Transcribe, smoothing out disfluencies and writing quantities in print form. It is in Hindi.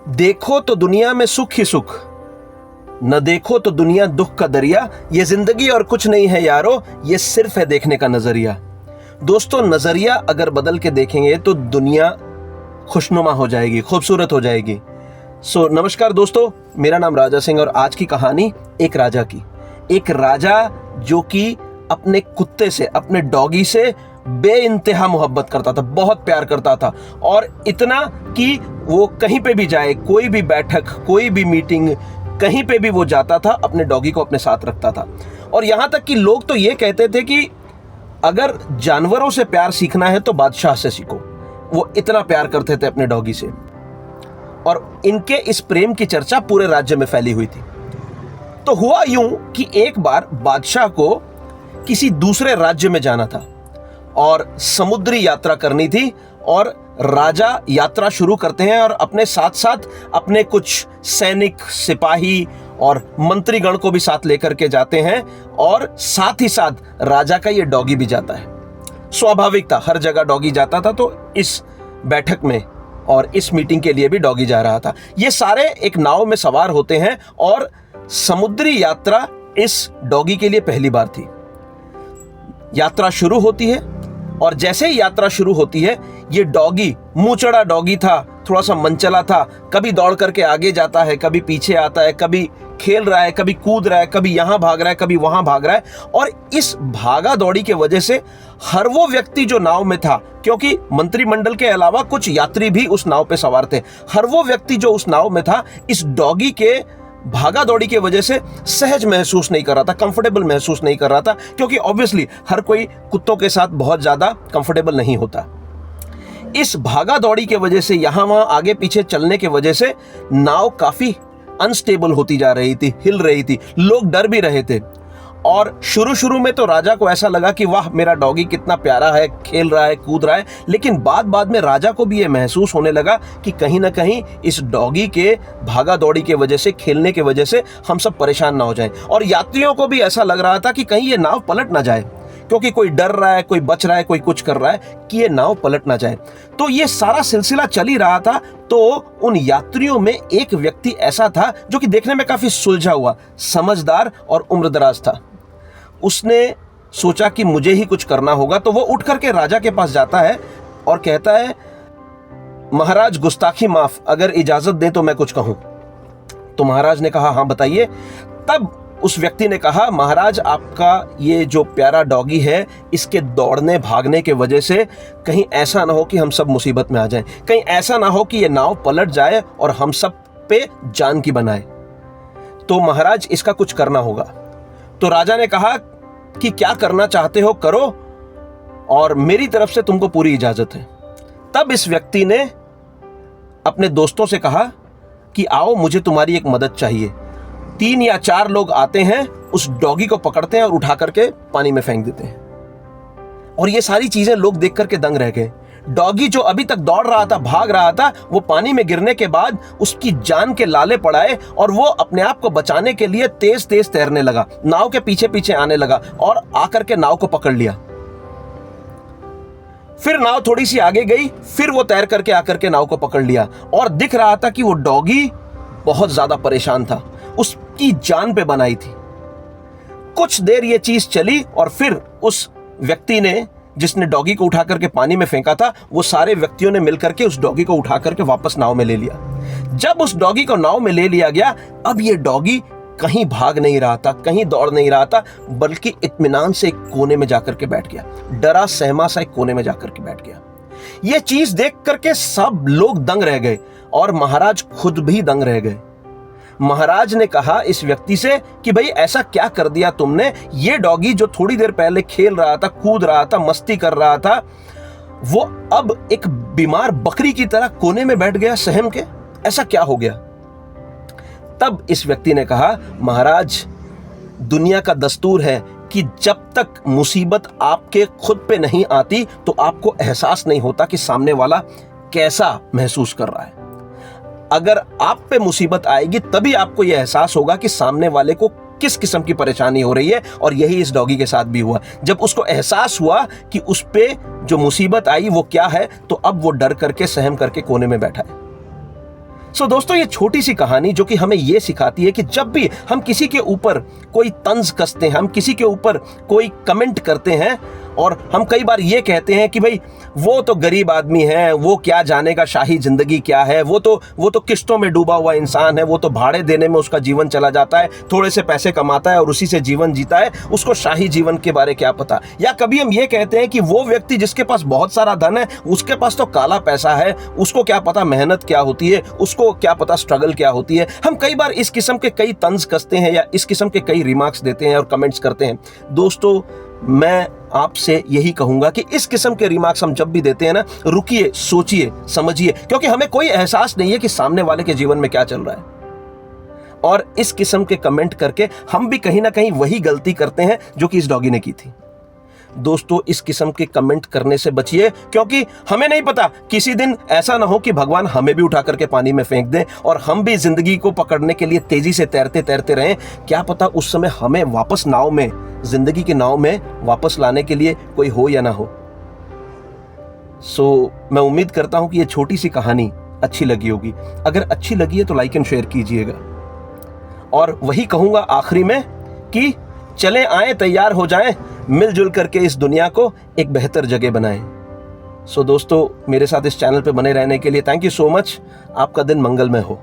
देखो तो दुनिया में सुख ही सुख, न देखो तो दुनिया दुख का दरिया। ये जिंदगी और कुछ नहीं है यारो, ये सिर्फ है देखने का नजरिया। दोस्तों, नजरिया अगर बदल के देखेंगे तो दुनिया खुशनुमा हो जाएगी, खूबसूरत हो जाएगी। नमस्कार दोस्तों, मेरा नाम राजा सिंह और आज की कहानी एक राजा की। एक राजा जो कि अपने कुत्ते से, अपने डॉगी से बेइंतहा मोहब्बत करता था, बहुत प्यार करता था। और इतना कि वो कहीं पे भी जाए, कोई भी बैठक, कोई भी मीटिंग, कहीं पे भी वो जाता था, अपने डॉगी को अपने साथ रखता था। और यहां तक कि लोग तो ये कहते थे कि अगर जानवरों से प्यार सीखना है तो बादशाह से सीखो। वो इतना प्यार करते थे अपने डॉगी से और इनके इस प्रेम की चर्चा पूरे राज्य में फैली हुई थी। तो हुआ यूं कि एक बार बादशाह को किसी दूसरे राज्य में जाना था और समुद्री यात्रा करनी थी। और राजा यात्रा शुरू करते हैं और अपने साथ साथ अपने कुछ सैनिक, सिपाही और मंत्रीगण को भी साथ लेकर के जाते हैं। और साथ ही साथ राजा का ये डॉगी भी जाता है। स्वाभाविक था, हर जगह डॉगी जाता था, तो इस बैठक में और इस मीटिंग के लिए भी डॉगी जा रहा था। ये सारे एक नाव में सवार होते हैं और समुद्री यात्रा इस डॉगी के लिए पहली बार थी। यात्रा शुरू होती है और जैसे ही यात्रा शुरू होती है, ये डॉगी मुंहचड़ा डॉगी था, थोड़ा सा मनचला था। कभी दौड़ करके आगे जाता है, कभी पीछे आता है, कभी खेल रहा है, कभी कूद रहा है, कभी यहां भाग रहा है, कभी वहां भाग रहा है। और इस भागा दौड़ी के वजह से हर वो व्यक्ति जो नाव में था, क्योंकि मंत्रिमंडल के अलावा कुछ यात्री भी उस नाव पे सवार थे, हर वो व्यक्ति जो उस नाव में था, इस डॉगी के भागा दौड़ी की वजह से सहज महसूस नहीं कर रहा था, कंफर्टेबल महसूस नहीं कर रहा था। क्योंकि ऑब्वियसली हर कोई कुत्तों के साथ बहुत ज्यादा कंफर्टेबल नहीं होता। इस भागा दौड़ी की वजह से, यहां वहां आगे पीछे चलने की वजह से नाव काफी अनस्टेबल होती जा रही थी, हिल रही थी। लोग डर भी रहे थे। और शुरू में तो राजा को ऐसा लगा कि वाह, मेरा डॉगी कितना प्यारा है, खेल रहा है, कूद रहा है। लेकिन बाद में राजा को भी ये महसूस होने लगा कि कहीं ना कहीं इस डॉगी के भागा दौड़ी के वजह से, खेलने के वजह से हम सब परेशान ना हो जाएं। और यात्रियों को भी ऐसा लग रहा था कि कहीं ये नाव पलट ना जाए, क्योंकि कोई डर रहा है, कोई बच रहा है, कोई कुछ कर रहा है कि ये नाव पलट ना जाए। तो ये सारा सिलसिला चल ही रहा था। तो उन यात्रियों में एक व्यक्ति ऐसा था जो कि देखने में काफी सुलझा हुआ, समझदार और उम्रदराज था। उसने सोचा कि मुझे ही कुछ करना होगा। तो वो उठ करके राजा के पास जाता है और कहता है, महाराज गुस्ताखी माफ, अगर इजाजत दें तो मैं कुछ कहूं। तो महाराज ने कहा, हाँ बताइए। तब उस व्यक्ति ने कहा, महाराज आपका ये जो प्यारा डॉगी है, इसके दौड़ने भागने के वजह से कहीं ऐसा ना हो कि हम सब मुसीबत में आ जाएं, कहीं ऐसा ना हो कि ये नाव पलट जाए और हम सब पे जान की बनाए। तो महाराज इसका कुछ करना होगा। तो राजा ने कहा कि क्या करना चाहते हो करो, और मेरी तरफ से तुमको पूरी इजाजत है। तब इस व्यक्ति ने अपने दोस्तों से कहा कि आओ, मुझे तुम्हारी एक मदद चाहिए। 3 या 4 लोग आते हैं, उस डॉगी को पकड़ते हैं और उठा करके पानी में फेंक देते हैं। और ये सारी चीजें लोग देख करके दंग रह गए। डॉगी जो अभी तक दौड़ रहा था, भाग रहा था, वो पानी में गिरने के बाद उसकी जान के लाले पड़ाए और वो अपने आप को बचाने के लिए तेज तेज तैरने लगा, नाव के पीछे पीछे आने लगा और आकर के नाव को पकड़ लिया। फिर नाव थोड़ी सी आगे गई, फिर वो तैर करके आकर के नाव को पकड़ लिया। और दिख रहा था कि वो डॉगी बहुत ज्यादा परेशान था, उसकी जान पे बनाई थी। कुछ देर ये चीज चली और फिर उस व्यक्ति ने, जिसने डॉगी को उठा करके पानी में फेंका था, वो सारे व्यक्तियों ने मिलकर के उस डॉगी को उठा करके वापस नाव में ले लिया। जब उस डॉगी को नाव में ले लिया गया, अब ये डॉगी कहीं भाग नहीं रहा था, कहीं दौड़ नहीं रहा था, बल्कि इत्मीनान से एक कोने में जाकर के बैठ गया, डरा सहमा सा एक कोने में जाकर के बैठ गया। ये चीज देख करके सब लोग दंग रह गए और महाराज खुद भी दंग रह गए। महाराज ने कहा इस व्यक्ति से कि भाई, ऐसा क्या कर दिया तुमने? ये डॉगी जो थोड़ी देर पहले खेल रहा था, कूद रहा था, मस्ती कर रहा था, वो अब एक बीमार बकरी की तरह कोने में बैठ गया सहम के। ऐसा क्या हो गया? तब इस व्यक्ति ने कहा, महाराज, दुनिया का दस्तूर है कि जब तक मुसीबत आपके खुद पे नहीं आती तो आपको एहसास नहीं होता कि सामने वाला कैसा महसूस कर रहा है। अगर आप पे मुसीबत आएगी तभी आपको यह एहसास होगा कि सामने वाले को किस किस्म की परेशानी हो रही है। और यही इस डॉगी के साथ भी हुआ। जब उसको एहसास हुआ कि उस पे जो मुसीबत आई वो क्या है, तो अब वो डर करके, सहम करके कोने में बैठा है। सो दोस्तों, ये छोटी सी कहानी जो कि हमें ये सिखाती है कि जब भी हम किसी के ऊपर कोई तंज कसते हैं, हम किसी के ऊपर कोई कमेंट करते हैं और हम कई बार ये कहते हैं कि भाई वो तो गरीब आदमी है, वो क्या जानेगा शाही जिंदगी क्या है, वो तो किश्तों में डूबा हुआ इंसान है, वो तो भाड़े देने में उसका जीवन चला जाता है, थोड़े से पैसे कमाता है और उसी से जीवन जीता है, उसको शाही जीवन के बारे क्या पता। या कभी हम ये कहते हैं कि वो व्यक्ति जिसके पास बहुत सारा धन है, उसके पास तो काला पैसा है, उसको क्या पता मेहनत क्या होती है, उसको क्या पता स्ट्रगल क्या होती है। हम कई बार इस किस्म के कई तंज कसते हैं या इस किस्म के कई रिमार्क्स देते हैं और कमेंट्स करते हैं। दोस्तों, मैं आपसे यही कहूंगा कि इस किस्म के रिमार्क्स हम जब भी देते हैं ना, रुकिए, सोचिए, समझिए, क्योंकि हमें कोई एहसास नहीं है कि सामने वाले के जीवन में क्या चल रहा है। और इस किस्म के कमेंट करके हम भी कहीं ना कहीं वही गलती करते हैं जो कि इस डॉगी ने की थी। दोस्तों, इस किस्म के कमेंट करने से बचिए, क्योंकि हमें नहीं पता, किसी दिन ऐसा ना हो कि भगवान हमें भी उठा करके पानी में फेंक दें और हम भी जिंदगी को पकड़ने के लिए तेजी से तैरते तैरते रहें। क्या पता उस समय हमें वापस नाव में, जिंदगी के नाव में वापस लाने के लिए कोई हो या ना हो। मैं उम्मीद करता हूं कि यह छोटी सी कहानी अच्छी लगी होगी। अगर अच्छी लगी है तो लाइक एंड शेयर कीजिएगा। और वही कहूंगा आखिरी में कि चले आए, तैयार हो जाएं, मिलजुल करके इस दुनिया को एक बेहतर जगह बनाएं। दोस्तों, मेरे साथ इस चैनल पे बने रहने के लिए थैंक यू सो मच। आपका दिन मंगलमय हो।